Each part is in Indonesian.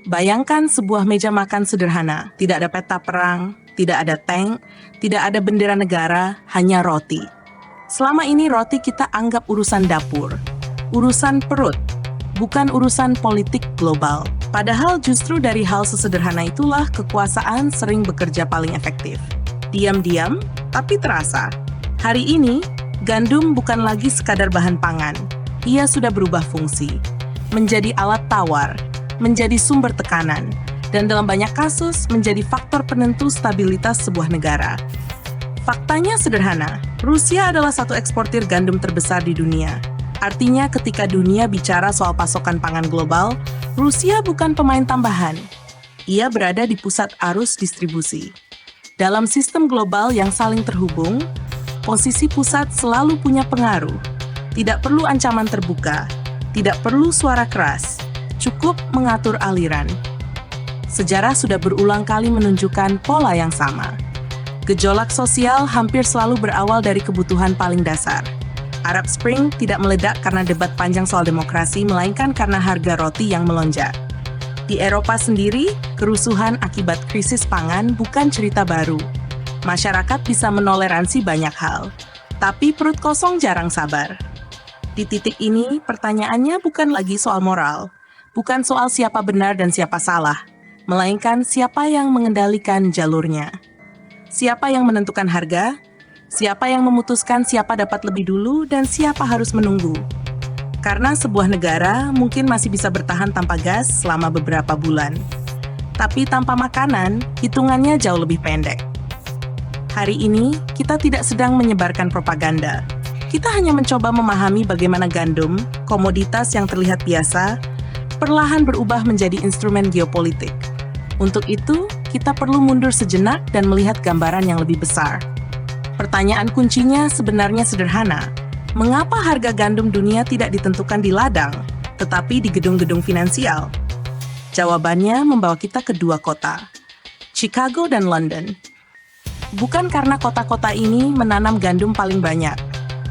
Bayangkan sebuah meja makan sederhana, tidak ada peta perang, tidak ada tank, tidak ada bendera negara, hanya roti. Selama ini roti kita anggap urusan dapur, urusan perut, bukan urusan politik global. Padahal justru dari hal sesederhana itulah kekuasaan sering bekerja paling efektif. Diam-diam, tapi terasa. Hari ini, gandum bukan lagi sekadar bahan pangan. Ia sudah berubah fungsi, menjadi alat tawar, menjadi sumber tekanan, dan dalam banyak kasus menjadi faktor penentu stabilitas sebuah negara. Faktanya sederhana, Rusia adalah satu eksportir gandum terbesar di dunia. Artinya ketika dunia bicara soal pasokan pangan global, Rusia bukan pemain tambahan. Ia berada di pusat arus distribusi. Dalam sistem global yang saling terhubung, posisi pusat selalu punya pengaruh. Tidak perlu ancaman terbuka, tidak perlu suara keras, cukup mengatur aliran. Sejarah sudah berulang kali menunjukkan pola yang sama. Gejolak sosial hampir selalu berawal dari kebutuhan paling dasar. Arab Spring tidak meledak karena debat panjang soal demokrasi, melainkan karena harga roti yang melonjak. Di Eropa sendiri, kerusuhan akibat krisis pangan bukan cerita baru. Masyarakat bisa menoleransi banyak hal, tapi perut kosong jarang sabar. Di titik ini, pertanyaannya bukan lagi soal moral, bukan soal siapa benar dan siapa salah, melainkan siapa yang mengendalikan jalurnya. Siapa yang menentukan harga? Siapa yang memutuskan siapa dapat lebih dulu dan siapa harus menunggu? Karena sebuah negara mungkin masih bisa bertahan tanpa gas selama beberapa bulan. Tapi tanpa makanan, hitungannya jauh lebih pendek. Hari ini, kita tidak sedang menyebarkan propaganda. Kita hanya mencoba memahami bagaimana gandum, komoditas yang terlihat biasa, perlahan berubah menjadi instrumen geopolitik. Untuk itu, kita perlu mundur sejenak dan melihat gambaran yang lebih besar. Pertanyaan kuncinya sebenarnya sederhana. Mengapa harga gandum dunia tidak ditentukan di ladang, tetapi di gedung-gedung finansial? Jawabannya membawa kita ke dua kota, Chicago dan London. Bukan karena kota-kota ini menanam gandum paling banyak,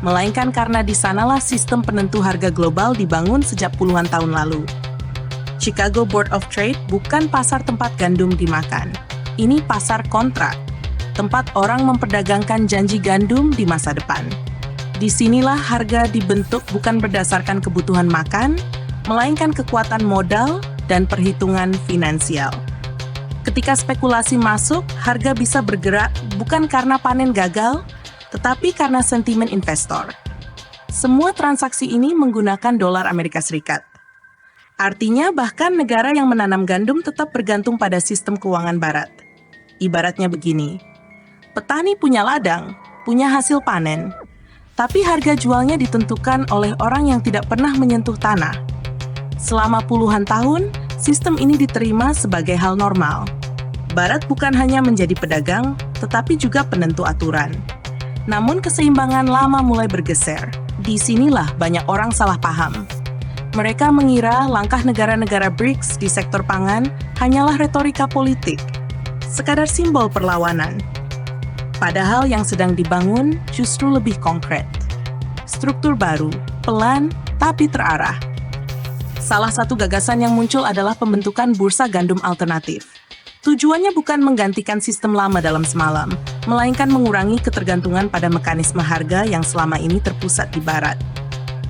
melainkan karena di sanalah sistem penentu harga global dibangun sejak puluhan tahun lalu. Chicago Board of Trade bukan pasar tempat gandum dimakan. Ini pasar kontrak, tempat orang memperdagangkan janji gandum di masa depan. Disinilah harga dibentuk bukan berdasarkan kebutuhan makan, melainkan kekuatan modal dan perhitungan finansial. Ketika spekulasi masuk, harga bisa bergerak bukan karena panen gagal, tetapi karena sentimen investor. Semua transaksi ini menggunakan dolar Amerika Serikat. Artinya bahkan negara yang menanam gandum tetap bergantung pada sistem keuangan barat. Ibaratnya begini, petani punya ladang, punya hasil panen, tapi harga jualnya ditentukan oleh orang yang tidak pernah menyentuh tanah. Selama puluhan tahun, sistem ini diterima sebagai hal normal. Barat bukan hanya menjadi pedagang, tetapi juga penentu aturan. Namun keseimbangan lama mulai bergeser. Disinilah banyak orang salah paham. Mereka mengira langkah negara-negara BRICS di sektor pangan hanyalah retorika politik, sekadar simbol perlawanan. Padahal yang sedang dibangun justru lebih konkret. Struktur baru, pelan tapi terarah. Salah satu gagasan yang muncul adalah pembentukan bursa gandum alternatif. Tujuannya bukan menggantikan sistem lama dalam semalam, melainkan mengurangi ketergantungan pada mekanisme harga yang selama ini terpusat di Barat.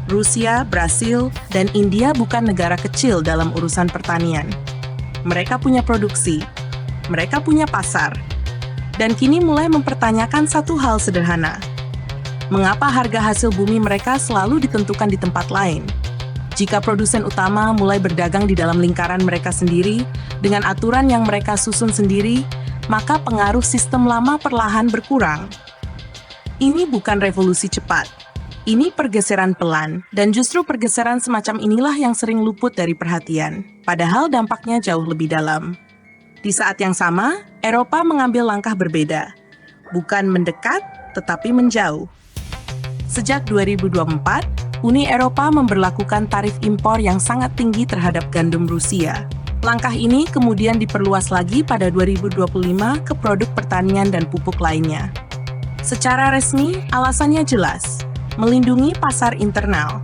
Rusia, Brasil, dan India bukan negara kecil dalam urusan pertanian. Mereka punya produksi, mereka punya pasar, dan kini mulai mempertanyakan satu hal sederhana. Mengapa harga hasil bumi mereka selalu ditentukan di tempat lain? Jika produsen utama mulai berdagang di dalam lingkaran mereka sendiri, dengan aturan yang mereka susun sendiri, maka pengaruh sistem lama perlahan berkurang. Ini bukan revolusi cepat. Ini pergeseran pelan, dan justru pergeseran semacam inilah yang sering luput dari perhatian, padahal dampaknya jauh lebih dalam. Di saat yang sama, Eropa mengambil langkah berbeda, bukan mendekat, tetapi menjauh. Sejak 2024, Uni Eropa memberlakukan tarif impor yang sangat tinggi terhadap gandum Rusia. Langkah ini kemudian diperluas lagi pada 2025 ke produk pertanian dan pupuk lainnya. Secara resmi, alasannya jelas, melindungi pasar internal,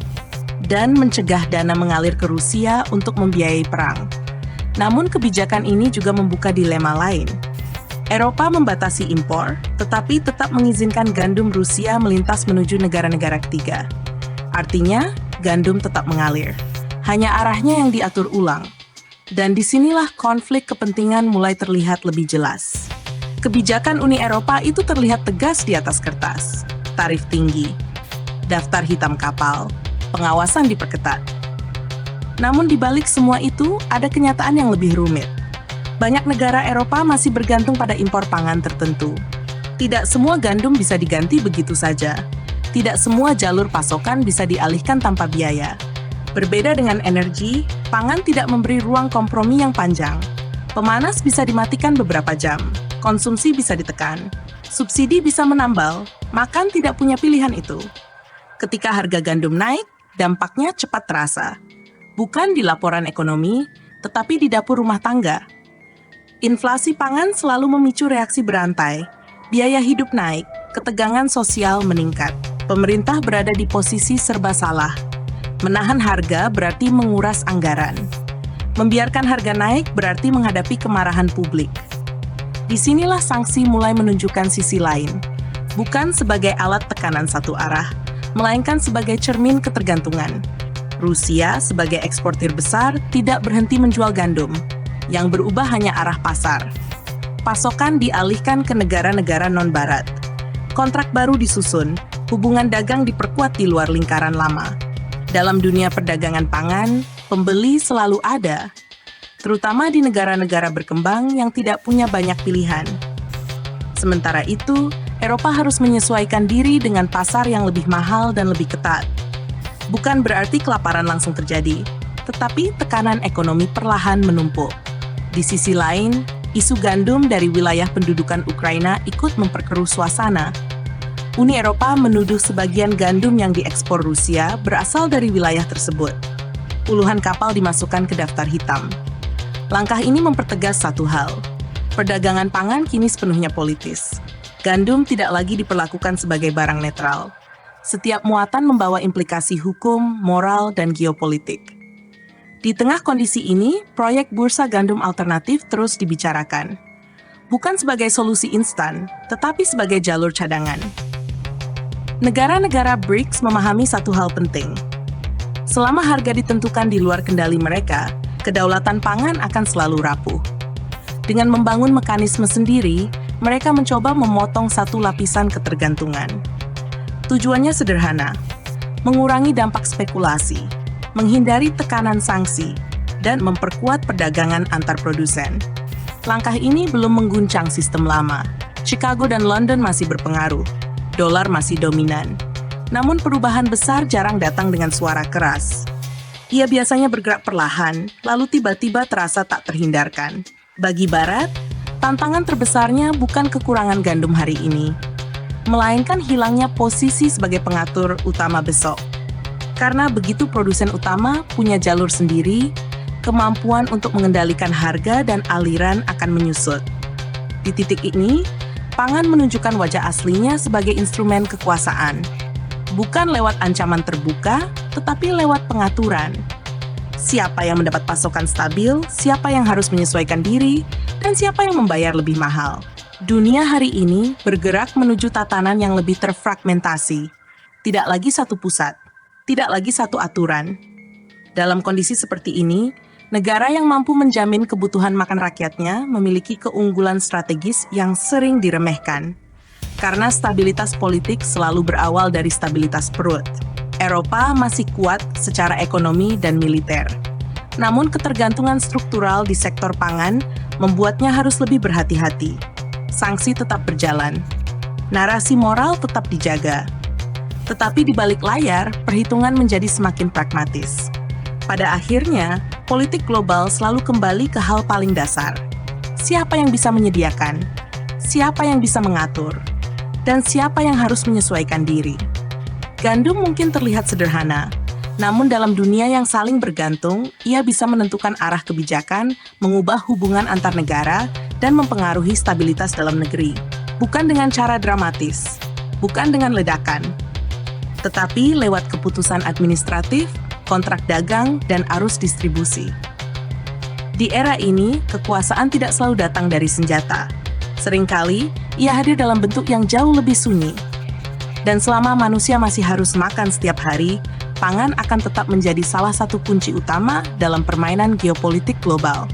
dan mencegah dana mengalir ke Rusia untuk membiayai perang. Namun kebijakan ini juga membuka dilema lain. Eropa membatasi impor, tetapi tetap mengizinkan gandum Rusia melintas menuju negara-negara ketiga. Artinya, gandum tetap mengalir. Hanya arahnya yang diatur ulang. Dan disinilah konflik kepentingan mulai terlihat lebih jelas. Kebijakan Uni Eropa itu terlihat tegas di atas kertas. Tarif tinggi, daftar hitam kapal, pengawasan diperketat. Namun di balik semua itu, ada kenyataan yang lebih rumit. Banyak negara Eropa masih bergantung pada impor pangan tertentu. Tidak semua gandum bisa diganti begitu saja. Tidak semua jalur pasokan bisa dialihkan tanpa biaya. Berbeda dengan energi, pangan tidak memberi ruang kompromi yang panjang. Pemanas bisa dimatikan beberapa jam, konsumsi bisa ditekan, subsidi bisa menambal, makan tidak punya pilihan itu. Ketika harga gandum naik, dampaknya cepat terasa. Bukan di laporan ekonomi, tetapi di dapur rumah tangga. Inflasi pangan selalu memicu reaksi berantai. Biaya hidup naik, ketegangan sosial meningkat. Pemerintah berada di posisi serba salah. Menahan harga berarti menguras anggaran. Membiarkan harga naik berarti menghadapi kemarahan publik. Disinilah sanksi mulai menunjukkan sisi lain. Bukan sebagai alat tekanan satu arah, melainkan sebagai cermin ketergantungan. Rusia sebagai eksportir besar tidak berhenti menjual gandum. Yang berubah hanya arah pasar. Pasokan dialihkan ke negara-negara non-barat. Kontrak baru disusun, hubungan dagang diperkuat di luar lingkaran lama. Dalam dunia perdagangan pangan, pembeli selalu ada, terutama di negara-negara berkembang yang tidak punya banyak pilihan. Sementara itu, Eropa harus menyesuaikan diri dengan pasar yang lebih mahal dan lebih ketat. Bukan berarti kelaparan langsung terjadi, tetapi tekanan ekonomi perlahan menumpuk. Di sisi lain, isu gandum dari wilayah pendudukan Ukraina ikut memperkeruh suasana. Uni Eropa menuduh sebagian gandum yang diekspor Rusia berasal dari wilayah tersebut. Puluhan kapal dimasukkan ke daftar hitam. Langkah ini mempertegas satu hal. Perdagangan pangan kini sepenuhnya politis. Gandum tidak lagi diperlakukan sebagai barang netral. Setiap muatan membawa implikasi hukum, moral, dan geopolitik. Di tengah kondisi ini, proyek bursa gandum alternatif terus dibicarakan. Bukan sebagai solusi instan, tetapi sebagai jalur cadangan. Negara-negara BRICS memahami satu hal penting. Selama harga ditentukan di luar kendali mereka, kedaulatan pangan akan selalu rapuh. Dengan membangun mekanisme sendiri, mereka mencoba memotong satu lapisan ketergantungan. Tujuannya sederhana, mengurangi dampak spekulasi, menghindari tekanan sanksi, dan memperkuat perdagangan antar produsen. Langkah ini belum mengguncang sistem lama. Chicago dan London masih berpengaruh, dolar masih dominan. Namun perubahan besar jarang datang dengan suara keras. Ia biasanya bergerak perlahan, lalu tiba-tiba terasa tak terhindarkan. Bagi Barat, tantangan terbesarnya bukan kekurangan gandum hari ini, melainkan hilangnya posisi sebagai pengatur utama besok. Karena begitu produsen utama punya jalur sendiri, kemampuan untuk mengendalikan harga dan aliran akan menyusut. Di titik ini, pangan menunjukkan wajah aslinya sebagai instrumen kekuasaan. Bukan lewat ancaman terbuka, tetapi lewat pengaturan. Siapa yang mendapat pasokan stabil, siapa yang harus menyesuaikan diri, dan siapa yang membayar lebih mahal. Dunia hari ini bergerak menuju tatanan yang lebih terfragmentasi. Tidak lagi satu pusat. Tidak lagi satu aturan. Dalam kondisi seperti ini, negara yang mampu menjamin kebutuhan makan rakyatnya memiliki keunggulan strategis yang sering diremehkan. Karena stabilitas politik selalu berawal dari stabilitas perut. Eropa masih kuat secara ekonomi dan militer. Namun ketergantungan struktural di sektor pangan membuatnya harus lebih berhati-hati. Sanksi tetap berjalan. Narasi moral tetap dijaga. Tetapi di balik layar, perhitungan menjadi semakin pragmatis. Pada akhirnya, politik global selalu kembali ke hal paling dasar. Siapa yang bisa menyediakan? Siapa yang bisa mengatur? Dan siapa yang harus menyesuaikan diri? Gandum mungkin terlihat sederhana, namun dalam dunia yang saling bergantung, ia bisa menentukan arah kebijakan, mengubah hubungan antar negara, dan mempengaruhi stabilitas dalam negeri. Bukan dengan cara dramatis, bukan dengan ledakan, tetapi lewat keputusan administratif, kontrak dagang, dan arus distribusi. Di era ini, kekuasaan tidak selalu datang dari senjata. Seringkali, ia hadir dalam bentuk yang jauh lebih sunyi. Dan selama manusia masih harus makan setiap hari, pangan akan tetap menjadi salah satu kunci utama dalam permainan geopolitik global.